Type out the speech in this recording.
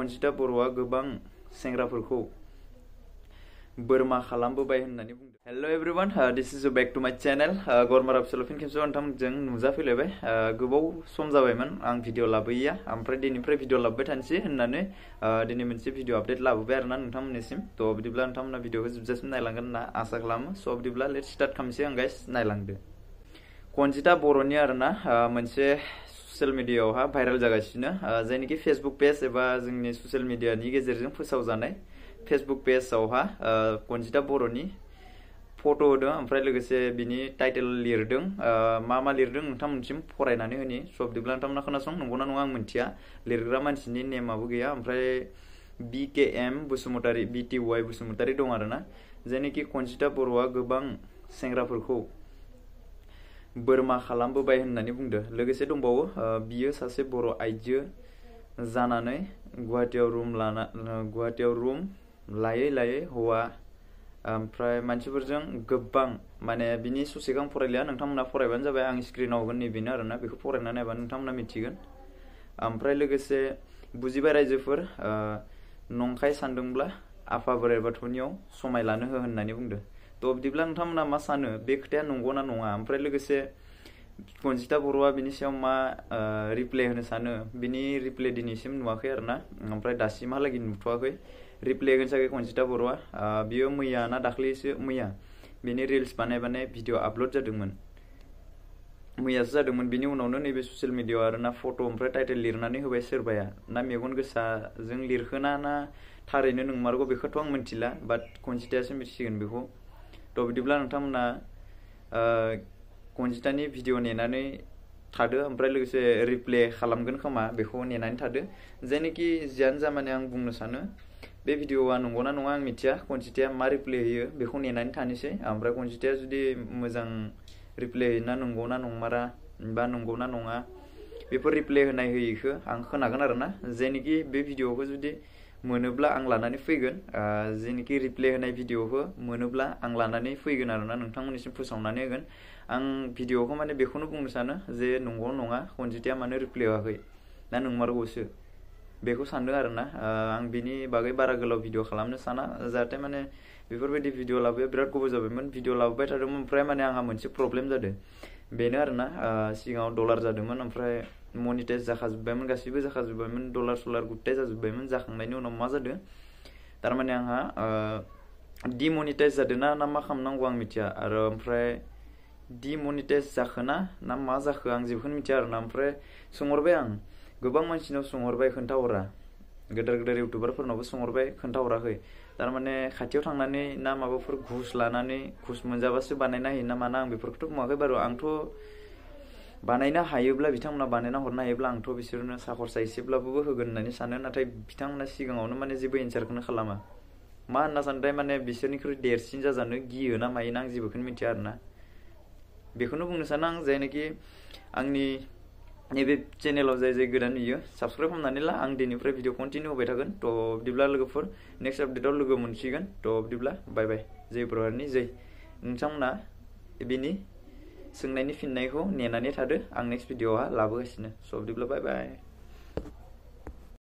खनजिता बर'आ गोबां सेंग्राफोरखौ बोरमा खालामबोबाय होननानै बुंदों। Hello everyone, this is back to my channel गरमा राबसल फिन खेबसे नोंथांमोनजों नुजाफैलायबाय। गोबाव सम जाबायमोन आं भिडिअ लाबोयैया, ओमफ्राय दिनैनिफ्राय भिडिअ लाबोबाय थानोसै होननानै दिनै मोनसे भिडिअ आपडेट लाबोबाय आरोना नोंथांमोननिसिम। थ' बिदिब्ला नोंथांमोना भिडिअखौ जोबजासिम नायलांगोन होनना आसा खालामो। स' बिदिब्ला लेट्स स्टार्ट खालामनोसै आं गाइस, नायलांदो। खनजिता बर'नि आरोना मोनसे ससियेल मिडियायावहा भाइरेल जागासिनो, जायनिखि फेसबुक पेज एबा जोंनि ससियेल मिडियानि गेजेरजों फोसावजानाय फेसबुक पेजआवहा खनजिता बर'नि फट' होदों, ओमफ्राय लोगोसे बिनि टाइटेल लिरदों। मा लिरदों नोंथांमोनसिम फरायनानै होनि। स' बिदिब्ला नोंथांमोना खोनासं, नंगौना नङा आं मिन्थिया, लिरग्रा मानसिनि नेमाबो गैया। ओमफ्राय BKM बसुमतारी, BTY बसुमतारी दं आरोना, जायनिखि खनजिता बर'आ गोबां सेंग्राफोरखौ बोरमा खालामबोबाय होननानै बुंदों। लोगोसे दंबावो बियो सासे बर' आइजो जानानै गुवाहाटियाव रुम लायै हौवा ओमफ्राय मानसिफोरजों गोबां माने बिनि ससेखौ आं फरायलिया, नोंथांमोना फरायबानो जाबाय। आं स्क्रिनाव होगोन नैबेनो आरोना, बेखौ फरायनानै नायबानो नोंथांमोना मिथिगोन। ओमफ्राय लोगोसे बुजिबाय रायजोफोर, नंखाय सानदोंब्ला आफा बोराइ बाथौनियाव समाय लानो हो होननानै बुंदों। थ' बिदिब्ला नोंथांमोना मा सानो, बे खोथाया नंगौना नङा? ओमफ्राय लोगोसे खनजिता बर'आ बिनि सायाव मा रिप्लाय होनो सानो, बिनि रिप्लाय दिनैसिम नुवाखै आरोना, ओमफ्राय दासिमहालागै नुथ'वाखै रिप्लाय होगोन सागे खनजिता बर'आ। बियो मैया ना दाख्लैसो, मैया बिनि रिल्स बानाय भिडिअ आपल'ड जादोंमोन, मैयासो जादोंमोन। बिनि उनावनो नैबे ससियेल मिडियाआव आरोना फट' ओमफ्राय टाइटेल लिरनानै होबाय सोरबाया, ना मेगन गोसाजों लिरखोना ना थारैनो नंमारगौ बेखौथ' आं मिथिला, बाट खनजितायासो मिथिसिगोन बेखौ। थ' बिदिब्ला नोंथांमोना खनजितानि भिडिअ नेनानै थादो, ओमफ्राय लोगोसे रिप्ले खालामगोन खोमा बेखौ नेनानै थादो। जायनोखि जियानो जा माने आं बुंनो सानो, बे भिडिअआ नंगौना नङा आं मिथिया, खनजिताया मा रिप्ले होयो बेखौ नेनानै थानोसै। ओमफ्राय खनजिताया जुदि मोजां रिप्ले होयोना नंगौना नंमारा बा नंगौना नङा, बेफोर रिप्ले होनाय होयिखौ आं खोनागोन आरोना। जायनोखि बे भिडिअखौ जुदि मोनोब्ला आं लानानै फैगोन, जेनोखि रिप्ले होनाय भिडिअखौ मोनोब्ला आं लानानै फैगोन आरोना, नोंथांमोननिसिम फोसावनानै होगोन। आं भिडिअखौ माने बेखौनो बुंनो सानो जे नंगौ नङा, खनजिताया मानो रिप्ले होआखै ना नंमारगौसो बेखौ सानदों आरोना। आं बिनि बागै बारा गोलाव भिडिअ खालामनो साना, जाहाथे माने बेफोरबायदि भिडिअ लाबोया बिराद गोबाव जाबायमोन, भिडिअ लाबोबाय थादोंमोन, ओमफ्राय माने आंहा मोनसे प्रब्लेम जादों, बेनो आरोना। सिगाङाव डलार जादोंमोन, ओमफ्राय मनिटाइज जाखाजोब्बायमोन, गासिबो जाखाजोब्बायमोन, डलार सलार गुट्टाय जाजोब्बायमोन। जाखांनायनि उनाव मा जादों, थारमाने आंहा डिमनिटाइज जादों ना मा खालामनांगौ आं मिथिया, आरो ओमफ्राय डिमनिटाइज जाखोना ना मा जाखो आं जेबोखौनो मिथिया आरोना। ओमफ्राय सोंहरबाय आं, गोबां मानसिनाव सोंहरबाय खोन्थाहरा, गेदेर इउटुबारफोरनावबो सोंहरबाय खोन्थाहराखै। थारमाने खाथियाव थांनानै ना माबाफोर घुस लानानै घुस मोनजाबासो बानायना होयो ना माना, आं बेफोरखौथ' बुङाखै बारु। आंथ' बानायनो हायोब्ला, बिथांमोना बानायना हरनो हायोब्ला आंथ' बिसोरनो सा खरसा एसेब्लाबो होगोन होननानै सानो। नाथाय बिथांमोना सिगाङावनो माने जेबो एन्सारखौनो खालामा। मा होनना सानथाय, माने बिसोरनिख्रुइ देरसिन जाजानो गियो ना मायो ना, आं जेबोखौनो मिथिया आरोना। बेखौनो बुंनो सानो आं, जायनोखि आंनि नैबे चेनेलाव जाय गोदान नुयो साबसक्राइब खालामनानै ला, आं दिनैनिफ्राय भिडिअ कन्टिनिउ होबाय थागोन। थ' बिदिब्ला लोगोफोर नेक्स्ट आपडेटआव लोगो मोनसिगोन। थ' बिदिब्ला बाय बाय, जय बर'हारिनि जय। नोंथांमोना बिनि सोंनायनि फिननायखौ नेनानै थादो, आं नेक्स्ट भिडिअआवहा लाबोगासिनो। स' बिदिब्ला बाय बाय।